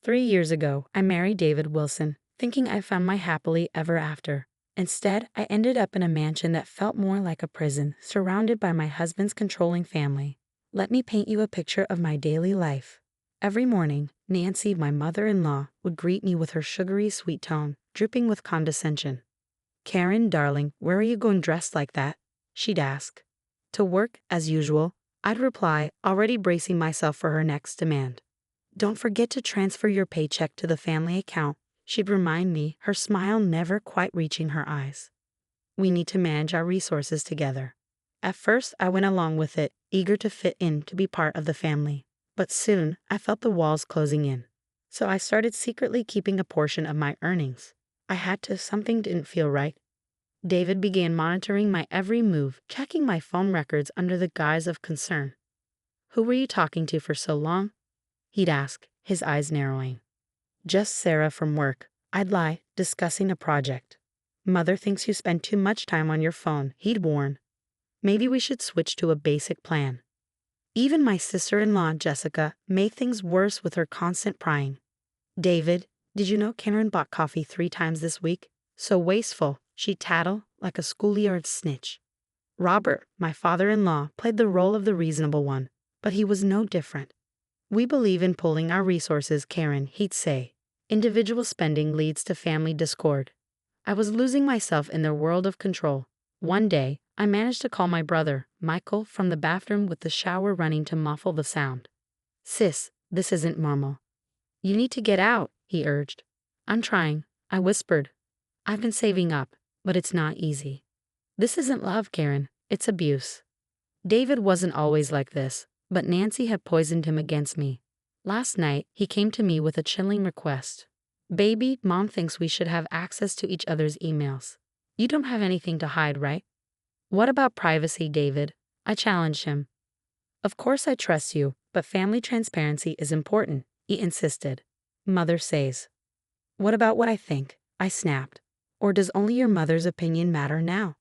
3 years ago, I married David Wilson, thinking I found my happily ever after. Instead, I ended up in a mansion that felt more like a prison, surrounded by my husband's controlling family. Let me paint you a picture of my daily life. Every morning, Nancy, my mother-in-law, would greet me with her sugary sweet tone, dripping with condescension. "Karen, darling, where are you going dressed like that?" she'd ask. "To work, as usual," I'd reply, already bracing myself for her next demand. "Don't forget to transfer your paycheck to the family account," she'd remind me, her smile never quite reaching her eyes. "We need to manage our resources together." At first, I went along with it, eager to fit in, to be part of the family. But soon, I felt the walls closing in. So I started secretly keeping a portion of my earnings. I had to, something didn't feel right. David began monitoring my every move, checking my phone records under the guise of concern. "Who were you talking to for so long?" he'd ask, his eyes narrowing. "Just Sarah from work," I'd lie, discussing a project. "Mother thinks you spend too much time on your phone," he'd warn. "Maybe we should switch to a basic plan." Even my sister-in-law, Jessica, made things worse with her constant prying. "David, did you know Karen bought coffee 3 times this week? So wasteful," she'd tattle, like a schoolyard snitch. Robert, my father-in-law, played the role of the reasonable one, but he was no different. "We believe in pooling our resources, Karen," he'd say. "Individual spending leads to family discord." I was losing myself in their world of control. One day, I managed to call my brother, Michael, from the bathroom with the shower running to muffle the sound. "Sis, this isn't normal." "You need to get out," he urged. "I'm trying," I whispered. "I've been saving up, but it's not easy." "This isn't love, Karen. It's abuse." David wasn't always like this, but Nancy had poisoned him against me. Last night, he came to me with a chilling request. "Baby, Mom thinks we should have access to each other's emails. You don't have anything to hide, right?" "What about privacy, David?" I challenged him. "Of course I trust you, but family transparency is important," he insisted. "Mother says." "What about what I think?" I snapped. "Or does only your mother's opinion matter now?"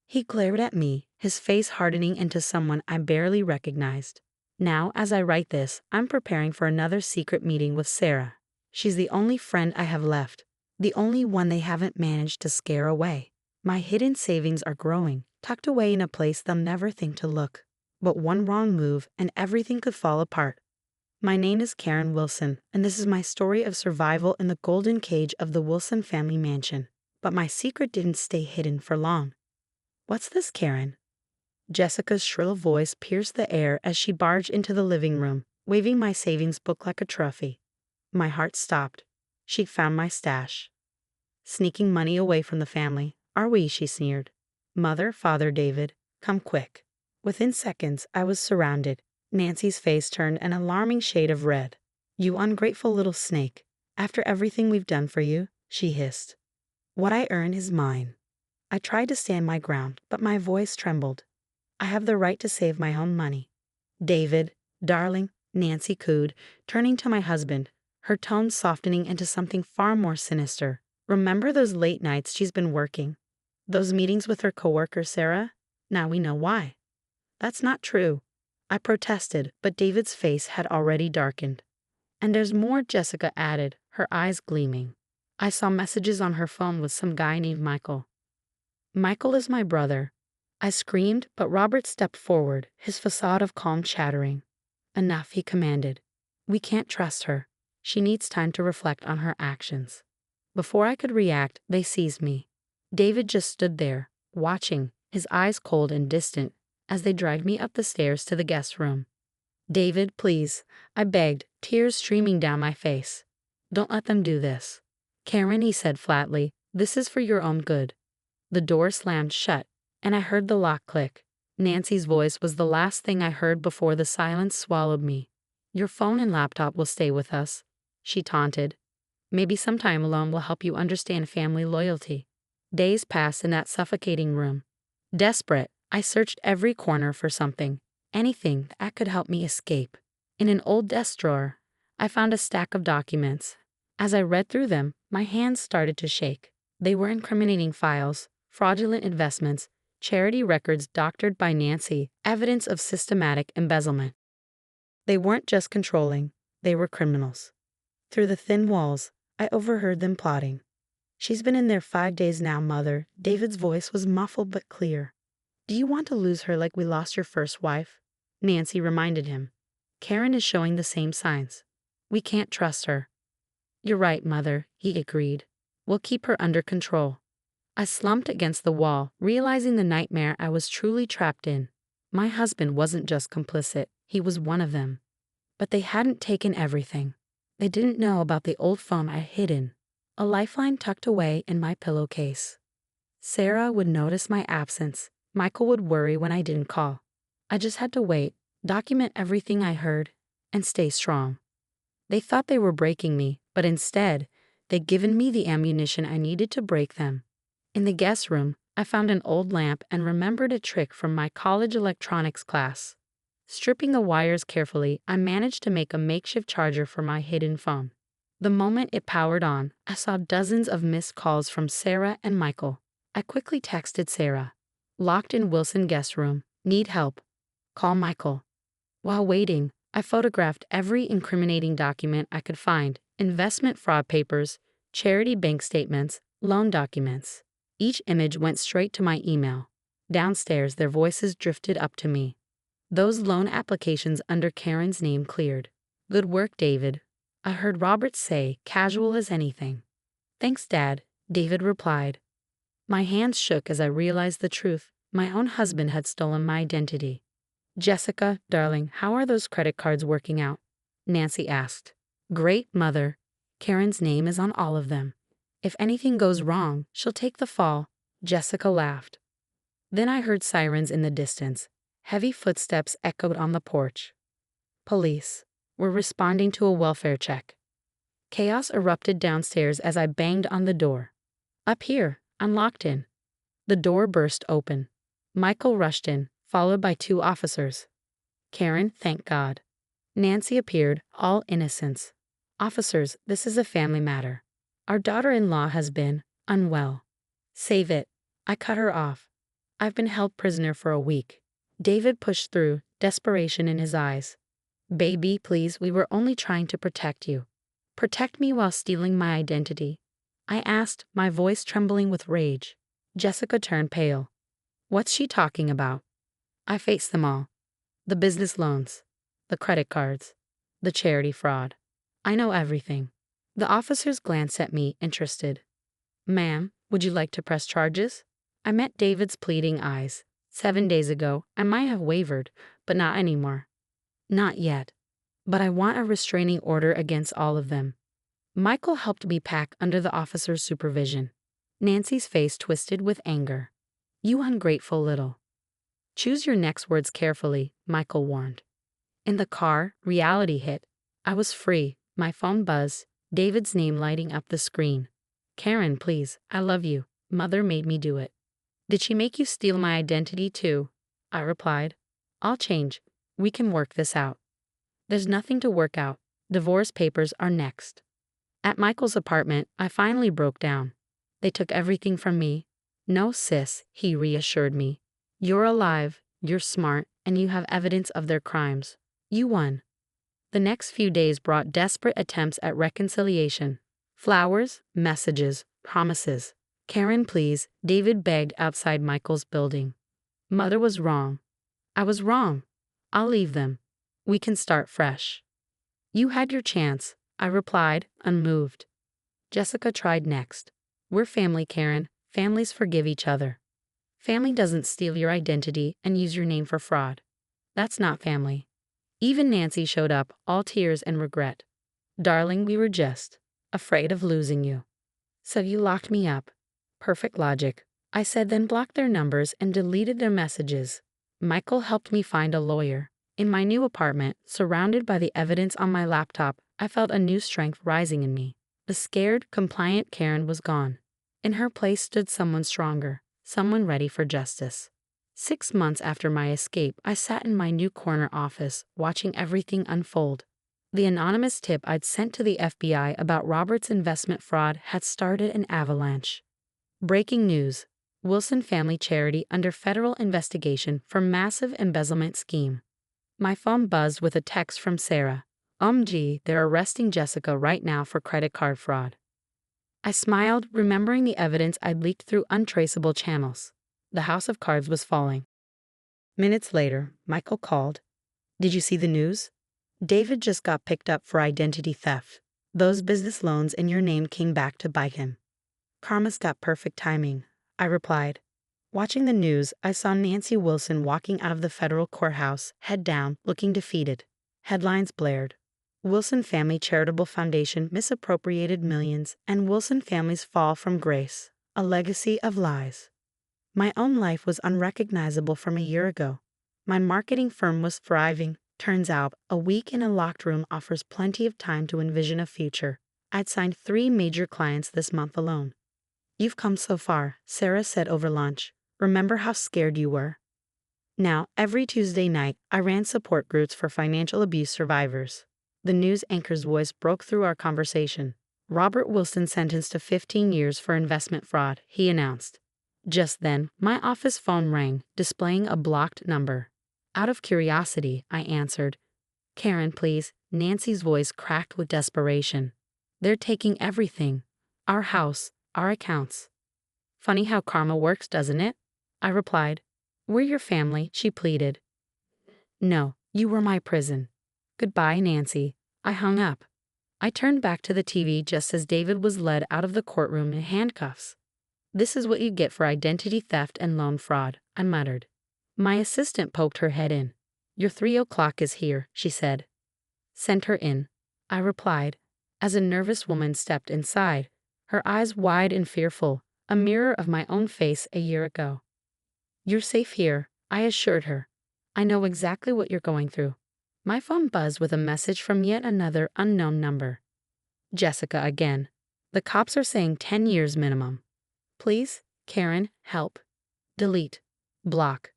He glared at me, his face hardening into someone I barely recognized. Now, as I write this, I'm preparing for another secret meeting with Sarah. She's the only friend I have left, the only one they haven't managed to scare away. My hidden savings are growing, tucked away in a place they'll never think to look. But one wrong move and everything could fall apart. My name is Karen Wilson, and this is my story of survival in the golden cage of the Wilson family mansion. But my secret didn't stay hidden for long. "What's this, Karen?" Jessica's shrill voice pierced the air as she barged into the living room, waving my savings book like a trophy. My heart stopped. She'd found my stash. "Sneaking money away from the family, are we?" she sneered. "Mother, Father, David, come quick." Within seconds, I was surrounded. Nancy's face turned an alarming shade of red. "You ungrateful little snake. After everything we've done for you," she hissed. "What I earn is mine." I tried to stand my ground, but my voice trembled. "I have the right to save my own money." "David, darling," Nancy cooed, turning to my husband, her tone softening into something far more sinister. "Remember those late nights she's been working? Those meetings with her coworker Sarah? Now we know why." "That's not true." I protested, but David's face had already darkened. "And there's more," Jessica added, her eyes gleaming. "I saw messages on her phone with some guy named Michael." "Michael is my brother." I screamed, but Robert stepped forward, his facade of calm shattering. "Enough," he commanded. "We can't trust her. She needs time to reflect on her actions." Before I could react, they seized me. David just stood there, watching, his eyes cold and distant, as they dragged me up the stairs to the guest room. "David, please," I begged, tears streaming down my face. "Don't let them do this." "Karen," he said flatly, "this is for your own good." The door slammed shut, and I heard the lock click. Nancy's voice was the last thing I heard before the silence swallowed me. "Your phone and laptop will stay with us," she taunted. "Maybe some time alone will help you understand family loyalty." Days passed in that suffocating room. Desperate, I searched every corner for something, anything that could help me escape. In an old desk drawer, I found a stack of documents. As I read through them, my hands started to shake. They were incriminating files, fraudulent investments, charity records doctored by Nancy, evidence of systematic embezzlement. They weren't just controlling, they were criminals. Through the thin walls, I overheard them plotting. "She's been in there 5 days now, Mother." David's voice was muffled but clear. "Do you want to lose her like we lost your first wife?" Nancy reminded him. "Karen is showing the same signs. We can't trust her." "You're right, Mother," he agreed. "We'll keep her under control." I slumped against the wall, realizing the nightmare I was truly trapped in. My husband wasn't just complicit, he was one of them. But they hadn't taken everything. They didn't know about the old phone I hid in, a lifeline tucked away in my pillowcase. Sarah would notice my absence. Michael would worry when I didn't call. I just had to wait, document everything I heard, and stay strong. They thought they were breaking me, but instead, they'd given me the ammunition I needed to break them. In the guest room, I found an old lamp and remembered a trick from my college electronics class. Stripping the wires carefully, I managed to make a makeshift charger for my hidden phone. The moment it powered on, I saw dozens of missed calls from Sarah and Michael. I quickly texted Sarah. "Locked in Wilson guest room. Need help. Call Michael." While waiting, I photographed every incriminating document I could find: investment fraud papers, charity bank statements, loan documents. Each image went straight to my email. Downstairs, their voices drifted up to me. "Those loan applications under Karen's name cleared. Good work, David," I heard Robert say, casual as anything. "Thanks, Dad," David replied. My hands shook as I realized the truth. My own husband had stolen my identity. "Jessica, darling, how are those credit cards working out?" Nancy asked. "Great, Mother. Karen's name is on all of them. If anything goes wrong, she'll take the fall." Jessica laughed. Then I heard sirens in the distance. Heavy footsteps echoed on the porch. Police were responding to a welfare check. Chaos erupted downstairs as I banged on the door. "Up here, I'm locked in." The door burst open. Michael rushed in, followed by 2 officers. "Karen, thank God." Nancy appeared, all innocence. "Officers, this is a family matter. Our daughter-in-law has been unwell." "Save it." I cut her off. "I've been held prisoner for a week." David pushed through, desperation in his eyes. "Baby, please, we were only trying to protect you." "Protect me while stealing my identity?" I asked, my voice trembling with rage. Jessica turned pale. "What's she talking about?" I faced them all. The business loans, the credit cards, the charity fraud. I know everything. The officers glanced at me, interested. "Ma'am, would you like to press charges?" I met David's pleading eyes. 7 days ago, I might have wavered, but not anymore. "Not yet. But I want a restraining order against all of them." Michael helped me pack under the officer's supervision. Nancy's face twisted with anger. "You ungrateful little." "Choose your next words carefully," Michael warned. In the car, reality hit. I was free, my phone buzzed, David's name lighting up the screen. "Karen, please, I love you. Mother made me do it." "Did she make you steal my identity too?" I replied. "I'll change. We can work this out." "There's nothing to work out. Divorce papers are next." At Michael's apartment, I finally broke down. "They took everything from me." "No, sis," he reassured me. "You're alive, you're smart, and you have evidence of their crimes. You won." The next few days brought desperate attempts at reconciliation. Flowers, messages, promises. "Karen, please," David begged outside Michael's building. "Mother was wrong." "I was wrong. I'll leave them. We can start fresh." "You had your chance," I replied, unmoved. Jessica tried next. "We're family, Karen. Families forgive each other." "Family doesn't steal your identity and use your name for fraud. That's not family." Even Nancy showed up, all tears and regret. "Darling, we were just afraid of losing you. So you locked me up." "Perfect logic," I said, then blocked their numbers and deleted their messages. Michael helped me find a lawyer. In my new apartment, surrounded by the evidence on my laptop, I felt a new strength rising in me. The scared, compliant Karen was gone. In her place stood someone stronger, someone ready for justice. 6 months after my escape, I sat in my new corner office, watching everything unfold. The anonymous tip I'd sent to the FBI about Robert's investment fraud had started an avalanche. Breaking news: Wilson Family Charity under federal investigation for massive embezzlement scheme. My phone buzzed with a text from Sarah. Gee, they're arresting Jessica right now for credit card fraud. I smiled, remembering the evidence I'd leaked through untraceable channels. The house of cards was falling. Minutes later, Michael called. Did you see the news? David just got picked up for identity theft. Those business loans in your name came back to bite him. Karma's got perfect timing, I replied. Watching the news, I saw Nancy Wilson walking out of the federal courthouse, head down, looking defeated. Headlines blared. Wilson Family Charitable Foundation misappropriated millions, and Wilson family's fall from grace, a legacy of lies. My own life was unrecognizable from a year ago. My marketing firm was thriving. Turns out, a week in a locked room offers plenty of time to envision a future. I'd signed 3 major clients this month alone. You've come so far, Sarah said over lunch. Remember how scared you were? Now, every Tuesday night, I ran support groups for financial abuse survivors. The news anchor's voice broke through our conversation. Robert Wilson sentenced to 15 years for investment fraud, he announced. Just then, my office phone rang, displaying a blocked number. Out of curiosity, I answered. Karen, please. Nancy's voice cracked with desperation. They're taking everything. Our house, our accounts. Funny how karma works, doesn't it? I replied. We're your family, she pleaded. No, you were my prison. Goodbye, Nancy. I hung up. I turned back to the TV just as David was led out of the courtroom in handcuffs. This is what you get for identity theft and loan fraud, I muttered. My assistant poked her head in. Your 3 o'clock is here, she said. Send her in, I replied, as a nervous woman stepped inside, her eyes wide and fearful, a mirror of my own face a year ago. You're safe here, I assured her. I know exactly what you're going through. My phone buzzed with a message from yet another unknown number. Jessica again. The cops are saying 10 years minimum. Please, Karen, help. Delete. Block.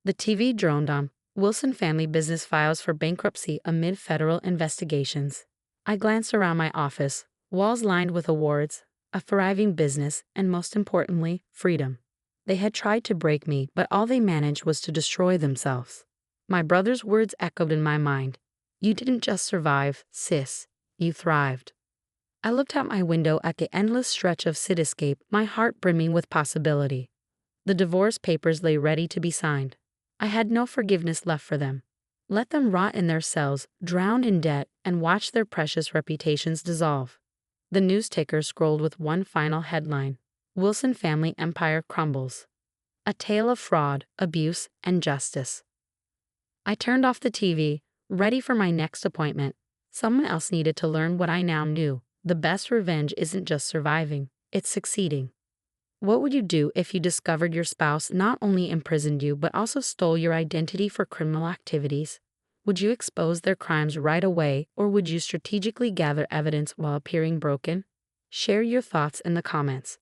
The TV droned on. Wilson family business files for bankruptcy amid federal investigations. I glanced around my office, walls lined with awards, a thriving business, and most importantly, freedom. They had tried to break me, but all they managed was to destroy themselves. My brother's words echoed in my mind. You didn't just survive, sis. You thrived. I looked out my window at the endless stretch of cityscape, my heart brimming with possibility. The divorce papers lay ready to be signed. I had no forgiveness left for them. Let them rot in their cells, drown in debt, and watch their precious reputations dissolve. The news ticker scrolled with one final headline. Wilson family empire crumbles. A tale of fraud, abuse, and justice. I turned off the TV, ready for my next appointment. Someone else needed to learn what I now knew. The best revenge isn't just surviving, it's succeeding. What would you do if you discovered your spouse not only imprisoned you but also stole your identity for criminal activities? Would you expose their crimes right away, or would you strategically gather evidence while appearing broken? Share your thoughts in the comments.